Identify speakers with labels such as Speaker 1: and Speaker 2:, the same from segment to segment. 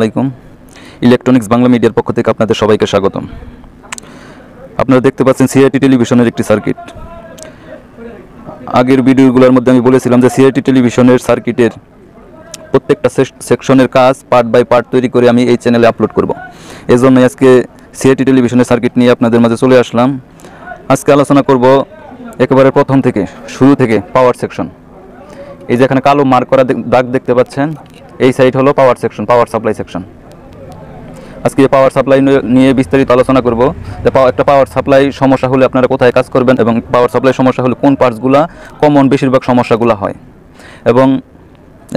Speaker 1: আলাইকুম। ইলেকট্রনিক্স বাংলা মিডিয়ার পক্ষ থেকে আপনাদের সবাইকে স্বাগতম। আপনারা দেখতে পাচ্ছেন সিআরটি টেলিভিশনের একটি সার্কিট। আগের ভিডিওগুলোর মধ্যে আমি বলেছিলাম যে সিআরটি টেলিভিশনের সার্কিটের প্রত্যেকটা সেকশনের কাজ পার্ট বাই পার্ট তৈরি করে আমি এই চ্যানেলে আপলোড করব। এজন্য আজকে সিআরটি টেলিভিশনের সার্কিট নিয়ে আপনাদের মাঝে চলে আসলাম। আজকে আলোচনা করব একেবারে প্রথম থেকে শুরু থেকে পাওয়ার সেকশন। এই যে এখানে কালো মার্ক করা দাগ দেখতে পাচ্ছেন, এই সাইড হলো power section, power supply section. আজকে পাওয়ার সাপ্লাই নিয়ে বিস্তারিত আলোচনা করব যে একটা পাওয়ার সাপ্লাই সমস্যা হলে আপনারা কোথায় কাজ করবেন এবং পাওয়ার সাপ্লাই সমস্যা হলে কোন পার্টসগুলো কমন বেশিরভাগ সমস্যাগুলো হয়, এবং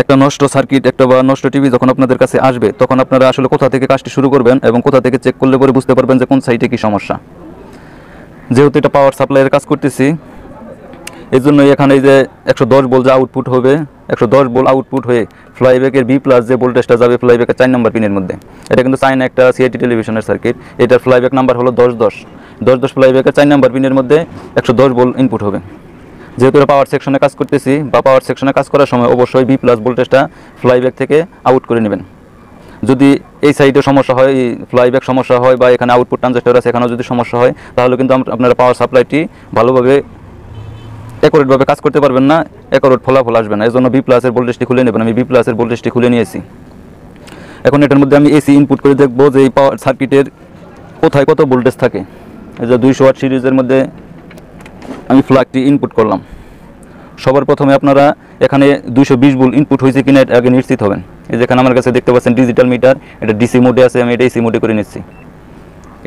Speaker 1: একটা নষ্ট সার্কিট একটা বা নষ্ট টিভি যখন আপনাদের কাছে আসবে তখন আপনারা আসলে কোথা থেকে কাজটি শুরু করবেন এবং কোথা থেকে চেক করলে পরে বুঝতে পারবেন যে কোন সাইটে কী সমস্যা। যেহেতু এটা পাওয়ার সাপ্লাইয়ের কাজ করতেছি, এই জন্যই এখানে যে 110 ভোল্ট যে আউটপুট হবে, 110 ভোল্ট আউটপুট হয়ে ফ্লাইব্যাকের বি প্লাস যে ভোল্টেজটা যাবে ফ্লাইব্যাকের 4 নম্বর পিনের মধ্যে, এটা কিন্তু চায়না একটা সিআরটি টেলিভিশনের সার্কিট। এটার ফ্লাইব্যাক নাম্বার হলো 1010 ফ্লাইব্যাকের 4 নম্বর পিনের মধ্যে 110 ভোল্ট ইনপুট হবে। যেহেতু এটা পাওয়ার সেকশনে কাজ করতেছি বা পাওয়ার সেকশনে কাজ করার সময় অবশ্যই বি প্লাস ভোল্টেজটা ফ্লাইব্যাক থেকে আউট করে নেবেন। যদি এই সাইডে সমস্যা হয়, ফ্লাইব্যাক সমস্যা হয় বা এখানে আউটপুট ট্রানজিস্টর আছে এখানেও যদি সমস্যা হয়, তাহলে কিন্তু আপনারা পাওয়ার সাপ্লাইটি ভালোভাবে অ্যাকুরেটভাবে কাজ করতে পারবেন না, অ্যাকুরেট ফলাফল আসবে না। এই জন্য বি প্লাসের ভোল্টেজটি খুলে নেবেন। আমি বি প্লাসের ভোল্টেজটি খুলে নিয়েছি। এখন এটার মধ্যে আমি এসি ইনপুট করে দেখব যে এই পাওয়ার সার্কিটের কোথায় কত ভোল্টেজ থাকে। এই যে 200 ওয়াট সিরিজের মধ্যে আমি ফ্ল্যাগটি ইনপুট করলাম। সবার প্রথমে আপনারা এখানে 220 ভোল্ট ইনপুট হয়েছে কিনা এটা আগে নিশ্চিত হবেন। এই যেখানে আমার কাছে দেখতে পাচ্ছেন ডিজিটাল মিটার, এটা ডিসি মোডে আছে, আমি এটা এসি মোডে করে নিচ্ছি।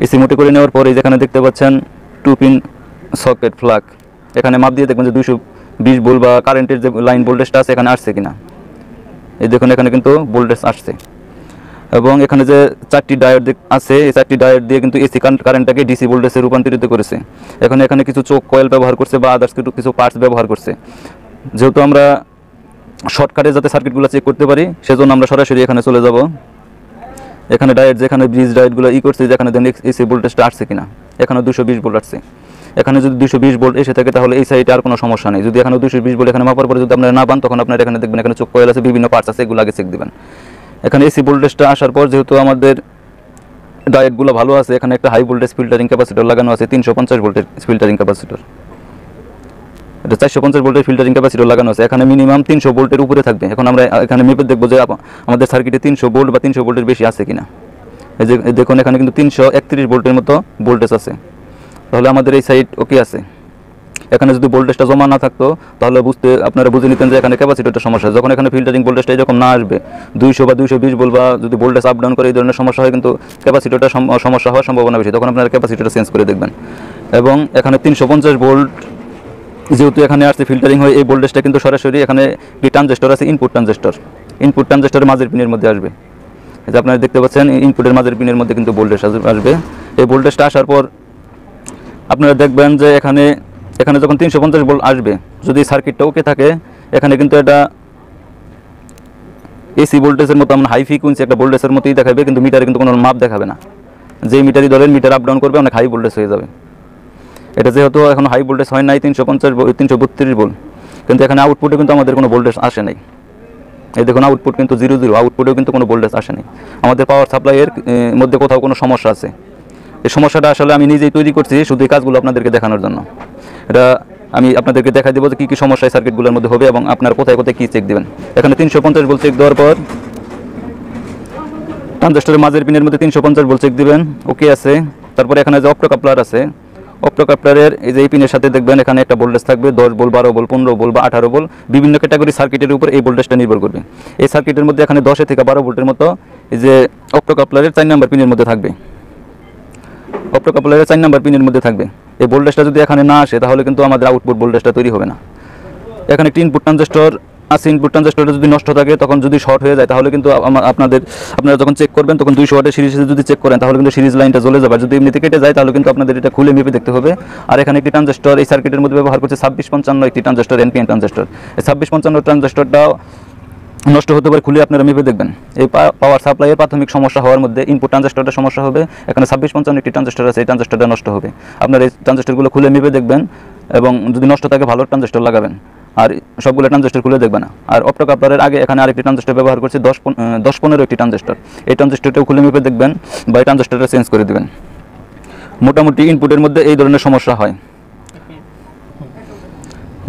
Speaker 1: এসি মোডে করে নেওয়ার পরে যেখানে দেখতে পাচ্ছেন 2 পিন সকেট ফ্ল্যাগ, এখানে মাপ দিয়ে দেখবেন যে 220 ভোল্ট বা কারেন্টের যে লাইন ভোল্টেজটা আছে এখানে আসছে কিনা। এই দেখুন এখানে কিন্তু ভোল্টেজ আসছে, এবং এখানে যে 4টি ডায়োড আছে এই 4টি ডায়োড দিয়ে কিন্তু এসি কারেন্টটাকে ডিসি ভোল্টেজে রূপান্তরিত করেছে। এখানে কিছু চোখ কয়েল ব্যবহার করছে বা আদার্স কিছু পার্টস ব্যবহার করছে। যেহেতু আমরা শর্টকাটে যাতে সার্কিটগুলো চেক করতে পারি সেজন্য আমরা সরাসরি এখানে চলে যাব। এখানে ডায়োড যেখানে ব্রিজ ডায়োডগুলো করছে যেখানে এসি ভোল্টেজটা আসছে কিনা, এখানে 220 ভোল্ট আসছে। এখানে যদি 220 ভোল্ট এসে থাকে তাহলে এই সাইডে আর কোনো সমস্যা নেই। যদি এখানে 220 ভোল্ট এখানে মাপার পরে যদি আপনারা না পান তখন আপনারা এখানে দেখবেন এখানে চোখ কয়েল আছে, বিভিন্ন পার্টস আছে, এগুলো আগে চেক দেবেন। এখানে এসি ভোল্টেজটা আসার পর যেহেতু আমাদের ডায়োডগুলো ভালো আছে, এখানে একটা হাই ভোল্টেজ ফিল্টারিং ক্যাপাসিটর লাগানো আছে, 350 ভোল্টের ফিল্টারিং ক্যাপাসিটর। এটা 450 ভোল্টের ফিল্টারিং ক্যাপাসিটর লাগানো আছে, এখানে মিনিমাম 300 ভোল্টের উপরে থাকবে। এখন আমরা এখানে মেপে দেখবো যে আমাদের সার্কিটে 300 ভোল্ট বা 300 ভোল্টের বেশি আছে কিনা। এই যে দেখুন এখানে কিন্তু 331 ভোল্টের মতো ভোল্টেজ আছে, তাহলে আমাদের এই সাইড ওকে আছে। এখানে যদি ভোল্টেজটা জমা না থাকতো তাহলে আপনারা বুঝে নিতেন যে এখানে ক্যাপাসিটরটা সমস্যা। যখন এখানে ফিল্টারিং ভোল্টেজটা এরকম না আসবে 200 বা 220 ভোল্ট বা যদি ভোল্টেজ আপ ডাউন করে এই ধরনের সমস্যা হয় কিন্তু ক্যাপাসিটরটা সমস্যা হওয়ার সম্ভাবনা বেশি, তখন আপনারা ক্যাপাসিটরটা চেঞ্জ করে দেখবেন। এবং এখানে 350 ভোল্ট যেহেতু এখানে আসছে ফিল্টারিং হয়ে, এই ভোল্টেজটা কিন্তু সরাসরি এখানে যে ট্রানজিস্টর আছে ইনপুট ট্রানজিস্টরের মাঝের পিনের মধ্যে আসবে। এই যে আপনারা দেখতে পাচ্ছেন ইনপুটের মাঝের পিনের মধ্যে কিন্তু ভোল্টেজ আসবে। এই ভোল্টেজটা আসার পর আপনারা দেখবেন যে এখানে যখন 350 ভোল্ট আসবে, যদি সার্কিটটা ওকে থাকে এখানে কিন্তু এটা এসি ভোল্টেজের মতো আমরা হাই ফ্রিকোয়েন্সি একটা ভোল্টেজের মতোই দেখাবে, কিন্তু মিটারে কিন্তু কোনো মাপ দেখাবে না। যেই মিটারই ধরেন মিটার আপ ডাউন করবে অনেক হাই ভোল্টেজ হয়ে যাবে। এটা যেহেতু এখন হাই ভোল্টেজ হয় নাই 332 ভোল্ট, কিন্তু এখানে আউটপুটে কিন্তু আমাদের কোনো ভোল্টেজ আসে নাই। এই দেখুন আউটপুট কিন্তু 00, আউটপুটেও কিন্তু কোনো ভোল্টেজ আসে নাই। আমাদের পাওয়ার সাপ্লাইয়ের মধ্যে কোথাও কোনো সমস্যা আছে। এই সমস্যাটা আসলে আমি নিজেই তৈরি করছি শুধু এই কাজগুলো আপনাদেরকে দেখানোর জন্য। এটা আমি আপনাদেরকে দেখা দেবো যে কী কী সমস্যা এই সার্কিটগুলোর মধ্যে হবে এবং আপনারা কোথায় কোথায় কী চেক দেবেন। এখানে 350 ভোল্ট চেক দেওয়ার পর ট্রানজিস্টরের মাঝের পিনের মধ্যে 350 ভোল্ট চেক দিবেন, ওকে আছে। তারপরে এখানে যে অপ্টো কাপলার আছে, অপ্টো কাপলারের এই যে এই পিনের সাথে দেখবেন এখানে একটা ভোল্টেজ থাকবে 10 ভোল্ট, 12 ভোল্ট, 15 ভোল্ট বা 18 ভোল্ট, বিভিন্ন ক্যাটাগরি সার্কিটের উপর এই ভোল্টেজটা নির্ভর করবে। এই সার্কিটের মধ্যে এখানে 10 থেকে 12 ভোল্টের মতো এই যে অপ্টো কাপলারের 4 নম্বর পিনের মধ্যে থাকবে, অপ্টো কাপলারের 4 নম্বর পিনের মধ্যে থাকবে। এই ভোল্টেজটা যদি এখানে না আসে তাহলে কিন্তু আমাদের আউটপুট ভোল্টেজটা তৈরি হবে না। এখানে একটি ইনপুট ট্রানজিস্টর আছে, ইনপুট ট্রানজিস্টরটা যদি নষ্ট থাকে তখন যদি শর্ট হয়ে যায় তাহলে কিন্তু আপনারা যখন চেক করবেন তখন 200 ওয়াটের সিরিজে যদি চেক করেন তাহলে কিন্তু সিরিজ লাইনটা জ্বলে যাবে। যদি এমনিতে কেটে যায় তাহলে কিন্তু আপনাদের এটা খুলে মেপে দেখতে হবে। আর এখানে একটি ট্রানজিস্টর এই সার্কিটের মধ্যে ব্যবহার করছে 2655 একটি ট্রানজিস্টর, এনপিএন ট্রানজিস্টর। এই 2655 ট্রানজিস্টরটাও নষ্ট হতে পারে, খুলে আপনারা মেপে দেখবেন। এই পাওয়ার সাপ্লাইয়ের প্রাথমিক সমস্যা হওয়ার মধ্যে ইনপুট ট্রানজিস্টরটা সমস্যা হবে। এখানে 2655 একটি ট্রানজিস্টর আছে, এই ট্রানজিস্টরটা নষ্ট হবে। আপনারা এই ট্রানজিস্টরগুলো খুলে মেপে দেখবেন এবং যদি নষ্ট থাকে ভালো ট্রানজিস্টর লাগাবেন। আর সবগুলো ট্রানজিস্টর খুলে দেখবে না। আর অপ্টো কাপলারের আগে এখানে আরেকটি ট্রানজিস্টর ব্যবহার করছি 10-15 একটি ট্রানজিস্টর। এই ট্রানজিস্টরটাও খুলে মেপে দেখবেন বা এই ট্রানজিস্টরটা চেঞ্জ করে দেবেন। মোটামুটি ইনপুটের মধ্যে এই ধরনের সমস্যা হয়।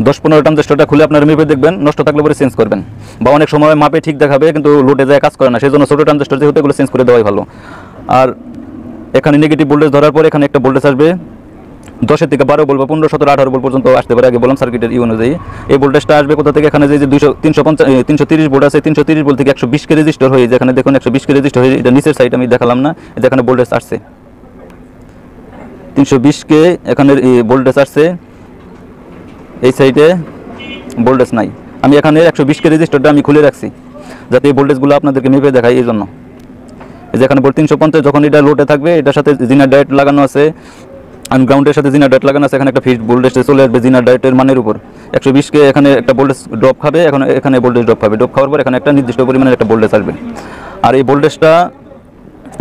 Speaker 1: 10-15 ট্রানজিস্টরটা খুলে আপনারা মেপে দেখবেন, নষ্ট থাকলে পরে চেঞ্জ করবেন। বা অনেক সময় মাপে ঠিক দেখাবে কিন্তু লোডে যায় কাজ করে না, সেই জন্য ছোটো ট্রানজিস্টর যেহেতু এগুলো চেঞ্জ করে দেওয়াই ভালো। আর এখানে নেগেটিভ ভোল্টেজ ধরার পর এখানে একটা ভোল্টেজ আসবে 10 থেকে 12 ভোল্ট বা 15, 17, 18 ভোল্ট পর্যন্ত আসতে পারে। আগে বললাম সার্কিটের অনুযায়ী এই ভোল্টেজটা আসবে কোথা থেকে, এখানে যে 330 ভোল্ট আছে, 330 ভোল্ট থেকে 120 কে রেজিস্টার হয়ে, যেখানে দেখুন 120 কে রেজিস্টার হয়ে, এটা নিচের সাইড আমি দেখালাম না, যেখানে ভোল্টেজ আসছে 320 কে, এখানে ভোল্টেজ আসছে, এই সাইডে ভোল্টেজ নাই। আমি এখানে 120 কে রেজিস্টারটা আমি খুলে রাখছি যাতে এই ভোল্টেজগুলো আপনাদেরকে মেপে দেখাই। এই জন্য যেখানে 350 যখন এটা লোডে থাকবে, এটার সাথে জিনার ডায়েট লাগানো আছে, গ্রাউন্ডের সাথে জিনার ডায়েট লাগানো আছে, এখানে একটা ফিক্সড ভোল্টেজ চলে আসবে জিনার ডায়েটের মানের উপর। 120 কে এখানে একটা ভোল্টেজ ড্রপ খাবে, এখানে ভোল্টেজ ড্রপ খাবে, ড্রপ খাওয়ার পর এখানে একটা নির্দিষ্ট পরিমাণের একটা ভোল্টেজ আসবে। আর এই ভোল্টেজটা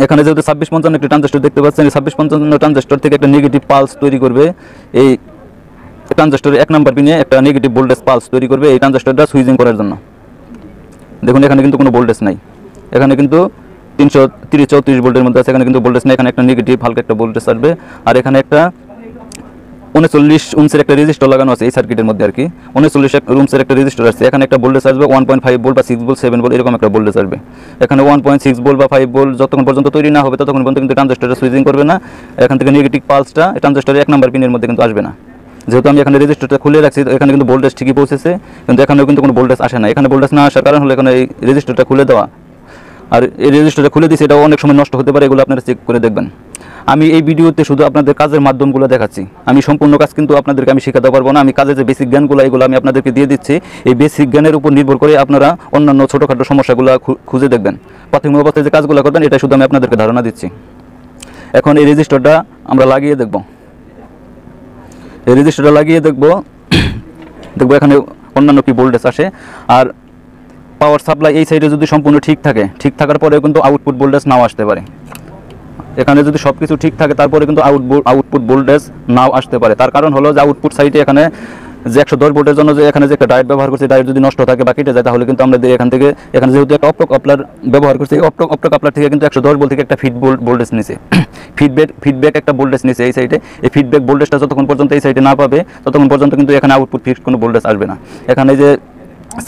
Speaker 1: এখানে যেহেতু 2655 একটি ট্রানজিস্টর দেখতে পাচ্ছেন, এই 2655 ট্রানজিস্টর থেকে একটা নেগেটিভ পালস তৈরি করবে। এই ট্রানজিস্টরের 1 নাম্বার পিনে একটা নেগেটিভ ভোল্টেজ পালস তৈরি করবে এই ট্রানজিস্টরটা সুইচিং করার জন্য। দেখুন এখানে কিন্তু কোনো ভোল্টেজ নাই, এখানে কিন্তু 330-34 ভোল্টের মধ্যে আছে, এখানে কিন্তু ভোল্টেজ নেই, এখানে একটা নেগেটিভ হালকা একটা ভোল্টেজ আসবে। আর এখানে একটা 39 ওহমের একটা রেজিস্টার লাগানো আছে এই সার্কিটের মধ্যে আর কি, 39 ওহমের একটা রেজিস্টার আছে, এখানে একটা ভোল্টেজ আসবে 1.5 ভোল্ট বা 6 ভোল্ট 7 ভোল্ট এরকম একটা ভোল্টেজ আসবে। এখানে 1.6 ভোল্ট বা 5 ভোল্ট যতক্ষণ পর্যন্ত তৈরি না হবে ততক্ষণ পর্যন্ত কিন্তু ট্রানজিস্টরটা সুইচিং করবে না। এখান থেকে নেগেটিভ পালসটা ট্রানজিস্টরের 1 নাম্বার পিনের মধ্যে কিন্তু আসবে না। যেহেতু আমি এখানে রেজিস্টারটা খুলে রাখছি, এখানে কিন্তু ভোল্টেজ ঠিকই পৌঁছেছে, কিন্তু এখানেও কিন্তু কোনো ভোল্টেজ আসে না। এখানে ভোল্টেজ না আসার কারণ হলো এখানে এই রেজিস্টারটা খুলে দেওয়া, আর এই রেজিস্টারটা খুলে দিয়েছে, এটাও অনেক সময় নষ্ট হতে পারে, এগুলো আপনারা চেক করে দেখবেন। আমি এই ভিডিওতে শুধু আপনাদের কাজের মাধ্যমগুলো দেখাচ্ছি, আমি সম্পূর্ণ কাজ কিন্তু আপনাদেরকে আমি শেখাতে পারবো না। আমি কাজের যে বেসিক জ্ঞানগুলো এগুলো আমি আপনাদেরকে দিয়ে দিচ্ছি, এই বেসিক জ্ঞানের উপর নির্ভর করে আপনারা অন্যান্য ছোটোখাটো সমস্যাগুলো খুঁজে দেখবেন। প্রাথমিক অবস্থায় যে কাজগুলো করবেন এটা শুধু আমি আপনাদেরকে ধারণা দিচ্ছি। এখন এই রেজিস্টারটা আমরা লাগিয়ে দেখব, এই রেজিস্টারটা লাগিয়ে দেখব এখানে অন্যান্য কি ভোল্টেজ আসে। আর পাওয়ার সাপ্লাই এই সাইডে যদি সম্পূর্ণ ঠিক থাকে, ঠিক থাকার পরেও কিন্তু আউটপুট ভোল্টেজ নাও আসতে পারে। এখানে যদি সব কিছু ঠিক থাকে তারপরে কিন্তু আউটপুট ভোল্টেজ নাও আসতে পারে। তার কারণ হলো যে আউটপুট সাইডে এখানে যে 110 ভোল্টের জন্য যে এখানে যে একটা ডায়েট ব্যবহার করছে, ডায়েট যদি নষ্ট থাকে বা কেটে যায় তাহলে কিন্তু আমরা এখানে যেহেতু একটা অপ্টো কাপলার ব্যবহার করছি, অপ্টো কাপলার থেকে কিন্তু 110 ভোল্ট থেকে একটা ভোল্টেজ নিছে, ফিডব্যাক একটা ভোল্টেজ নিছে এই সাইডে। এই ফিডব্যাক ভোল্টেজটা যতক্ষণ পর্যন্ত এই সাইডে না পাবে ততক্ষণ পর্যন্ত কিন্তু এখানে আউটপুট ফিক্সড কোনো ভোল্টেজ আসবে না। এখানে যে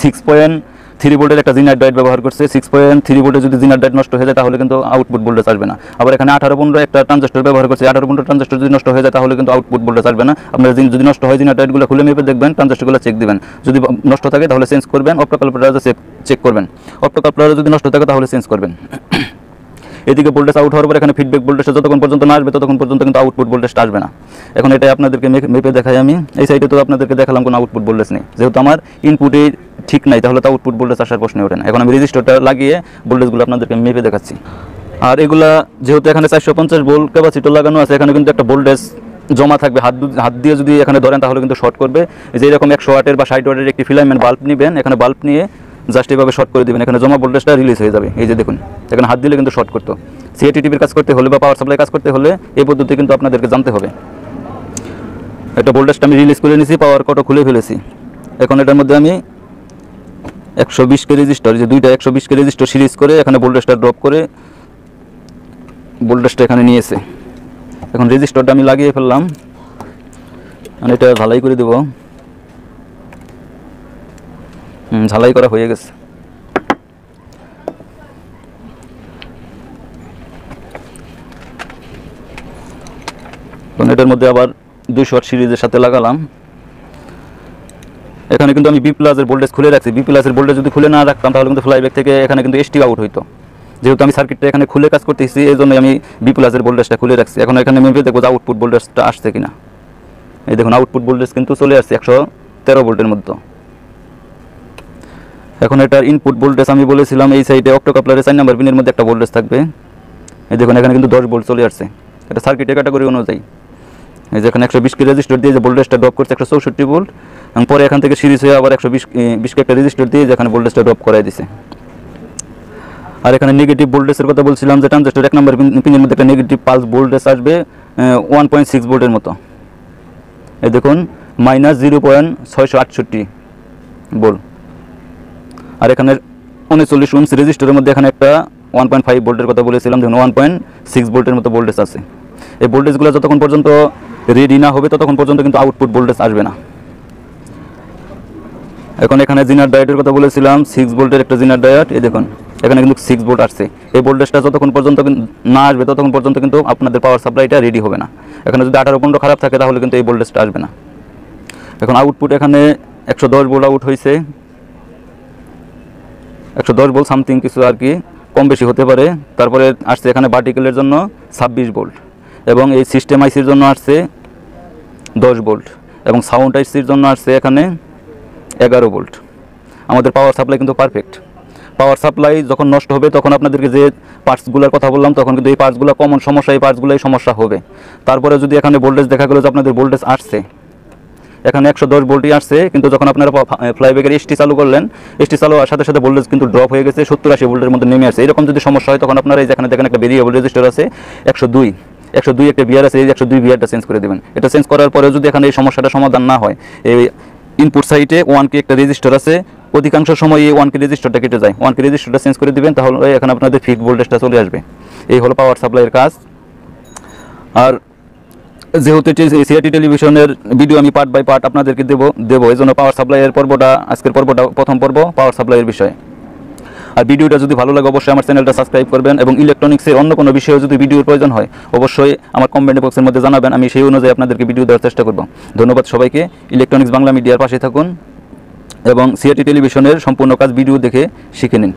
Speaker 1: 6.3 ভোল্টের একটা জিনার ডায়েট ব্যবহার করছে, 6.3 ভোল্টের যদি জিনার ডায়েট নষ্ট হয়ে যায় তাহলে কিন্তু আউটপুট ভোল্টেজ আসবে না। আবার এখানে 18-15 একটা ট্রানজিস্টর ব্যবহার করছে, 18-15 ট্রানজিস্টর যদি নষ্ট হয়ে যায় তাহলে কিন্তু আউটপুট ভোল্টেজ আসবে না। আপনারা যদি নষ্ট হয় জিনার ডায়েটগুলো খুলে মেপে দেখবেন, ট্রানজিস্টরগুলো চেক দিবেন, যদি নষ্ট থাকে তাহলে চেঞ্জ করবেন। অপ্টো কাপলারটা চেক করবেন, অপ্টো কাপলার যদি নষ্ট থাকে তাহলে চেঞ্জ করবেন। এদিকে ভোল্টেজ আউট হওয়ার পর এখানে ফিডব্যাক ভোল্টেজটা যতক্ষণ পর্যন্ত না আসবে ততক্ষণ পর্যন্ত কিন্তু আউটপুট ভোল্টেজটা আসবে না। এখন এটাই আপনাদেরকে মেপে দেখাই আমি। এই সাইডে তো আপনাদেরকে দেখালাম কোনো আউটপুট ভোল্টেজ নেই, যেহেতু আমার ইনপুটে ঠিক নাই তাহলে তো আউটপুট ভোল্টেজ আসার প্রশ্নই ওঠে না। এখন আমি রেজিস্টারটা লাগিয়ে ভোল্টেজগুলো আপনাদেরকে মেপে দেখাচ্ছি। আর এগুলা যেহেতু এখানে 450 ভোল্ট ক্যাপাসিটর লাগানো আছে, এখানে কিন্তু একটা ভোল্টেজ জমা থাকবে, হাত দিয়ে যদি এখানে ধরেন তাহলে কিন্তু শর্ট করবে। যে এরকম 100 ওয়াটের বা 60 ওয়াটের একটি ফিলামেন্ট বাল্ব নেবেন, এখানে বাল্ব নিয়ে জাস্ট এভাবে শর্ট করে দেবেন, এখানে জমা ভোল্টেজটা রিলিজ হয়ে যাবে। এই যে দেখুন এখানে হাত দিলে কিন্তু শর্ট করতো। CRT টিভির কাজ করতে হলে বা পাওয়ার সাপ্লাই কাজ করতে হলে এই পদ্ধতি কিন্তু আপনাদেরকে জানতে হবে। একটা ভোল্টেজটা আমি রিলিজ করে নিয়েছি, পাওয়ার কটও খুলে ফেলেছি। এখন এটার মধ্যে আমি 120 কে রেজিস্টার, যে দুইটা 120 কে রেজিস্টার সিরিজ করে এখানে ভোল্টেজটা ড্রপ করে ভোল্টেজটা এখানে নিয়েছে। এখন রেজিস্টারটা আমি লাগিয়ে ফেললাম, মানে এটা ঝালাই করে দেব। ঝালাই করা হয়ে গেছে। এটার মধ্যে আবার 200 ওয়াট সিরিজের সাথে লাগালাম। এখানে কিন্তু আমি বি প্লাসের ভোল্টেজ খুলে রাখছি, বি প্লাসের ভোল্টেজ যদি খুলে না রাখতাম তাহলে কিন্তু ফ্লাইব্যাক থেকে এখানে কিন্তু ST আউট হইতো। যেহেতু আমি সার্কিটটা এখানে খুলে কাজ করতেছি এই জন্য আমি বি প্লাসের ভোল্টেজটা খুলে রাখছি। এখন এখানে মেপে দেখবো যে আউটপুট ভোল্টেজটা আসছে কিনা। এই দেখুন আউটপুট ভোল্টেজ কিন্তু চলে আসছে 113 ভোল্টের মধ্যে। এখন এটার ইনপুট ভোল্টেজ আমি বলেছিলাম এই সাইডে অপ্টো কাপলারের 4 নাম্বার পিনের মধ্যে একটা ভোল্টেজ থাকবে। এই দেখুন এখানে কিন্তু 10 ভোল্ট চলে আসছে, এটা সার্কিটের ক্যাটাগরি অনুযায়ী। এই যে এখানে 120 কে রেজিস্টার দিয়ে যে ভোল্টেজটা ড্রপ করছে 164 ভোল্ট, এবং পরে এখান থেকে সিরিজ হয়ে আবার 120 কে একটা রেজিস্টার দিয়ে যেখানে ভোল্টেজটা ড্রপ করাই দিছে। আর এখানে নেগেটিভ ভোল্টেজের কথা বলছিলাম, যে ট্রানজিস্টর 1 নাম্বার পিনের মধ্যে একটা নেগেটিভ পালস ভোল্টেজ আসবে 1.6 ভোল্টের মতো। এই দেখুন -0.668 ভোল্ট। আর এখানে 39 ওহমস রেজিস্টরের মধ্যে এখানে একটা 1.5 ভোল্টের কথা বলেছিলাম, দেখুন 1.6 ভোল্টের মতো ভোল্টেজ আছে। এই ভোল্টেজগুলো যতক্ষণ পর্যন্ত রেডি না হবে ততক্ষণ পর্যন্ত কিন্তু আউটপুট ভোল্টেজ আসবে না। এখন এখানে জিনার ডায়োডের কথা বলেছিলাম, 6 ভোল্টের একটা জিনার ডায়োড, এই দেখুন এখানে কিন্তু 6 ভোল্ট আসছে। এই ভোল্টেজটা যতক্ষণ পর্যন্ত না আসবে ততক্ষণ পর্যন্ত কিন্তু আপনাদের পাওয়ার সাপ্লাইটা রেডি হবে না। এখানে যদি 18-15 খারাপ থাকে তাহলে কিন্তু এই ভোল্টেজটা আসবে না। এখন আউটপুট এখানে 110 ভোল্ট আউট হয়েছে, 110 ভোল্ট সামথিং কিছু আর কি, কম বেশি হতে পারে। তারপরে আসছে এখানে ভার্টিক্যালের জন্য 26 ভোল্ট, এবং এই সিস্টেম আইসির জন্য আসছে 10 ভোল্ট, এবং সাউন্ড আইসির জন্য আসছে এখানে 11 ভোল্ট। আমাদের পাওয়ার সাপ্লাই কিন্তু পারফেক্ট। পাওয়ার সাপ্লাই যখন নষ্ট হবে তখন আপনাদেরকে যে পার্টসগুলোর কথা বললাম তখন কিন্তু এই পার্টসগুলো কমন সমস্যা, এই পার্টসগুলোই সমস্যা হবে। তারপরে যদি এখানে ভোল্টেজ দেখা গেলো যে আপনাদের ভোল্টেজ আসছে, এখানে 110 ভোল্টই আসছে, কিন্তু যখন আপনারা ফ্লাইব্যাগের এসটি চালু করলেন, এসটি চালু হওয়ার সাথে সাথে ভোল্টেজ কিন্তু ড্রপ হয়ে গেছে, 70-80 ভোল্টের মধ্যে নেমে আসছে। এরকম যদি সমস্যা হয় তখন আপনারা এই যেখানে দেখেন একটা ভেরিয়েবল রেজিস্টার আছে 102 একটা বিয়ার আছে, এই 102 বিয়ারটা চেঞ্জ করে দেবেন। এটা চেঞ্জ করার পরে যদি এখানে এই সমস্যাটা সমাধান না হয়, এই ইনপুট সাইটে 1K একটা রেজিস্টার আছে, অধিকাংশ সময় এই 1K রেজিস্টারটা কেটে যায়, 1K রেজিস্টারটা চেঞ্জ করে দিবেন, তাহলে এখানে আপনাদের ফিক্সড ভোল্টেজটা চলে আসবে। এই হলো পাওয়ার সাপ্লাইয়ের কাজ। আর যেহেতু CRT টেলিভিশনের ভিডিও আমি পার্ট বাই পার্ট আপনাদেরকে দেবো, এই জন্য পাওয়ার সাপ্লাইয়ের পর্বটা, আজকের পর্বটা প্রথম পর্ব পাওয়ার সাপ্লাইয়ের বিষয়ে। আর ভিডিওটা যদি ভালো লাগে অবশ্যই আমার চ্যানেলটা সাবস্ক্রাইব করবেন, এবং ইলেকট্রনিক্সের অন্য কোনো বিষয়ে যদি ভিডিওর প্রয়োজন হয় অবশ্যই আমার কমেন্ট বক্সের মধ্যে জানাবেন, আমি সেই অনুযায়ী আপনাদেরকে ভিডিও দেওয়ার চেষ্টা করব। ধন্যবাদ সবাইকে। ইলেকট্রনিক্স বাংলা মিডিয়ার পাশে থাকুন এবং CRT টেলিভিশনের সম্পূর্ণ কাজ ভিডিও দেখে শিখে নিন।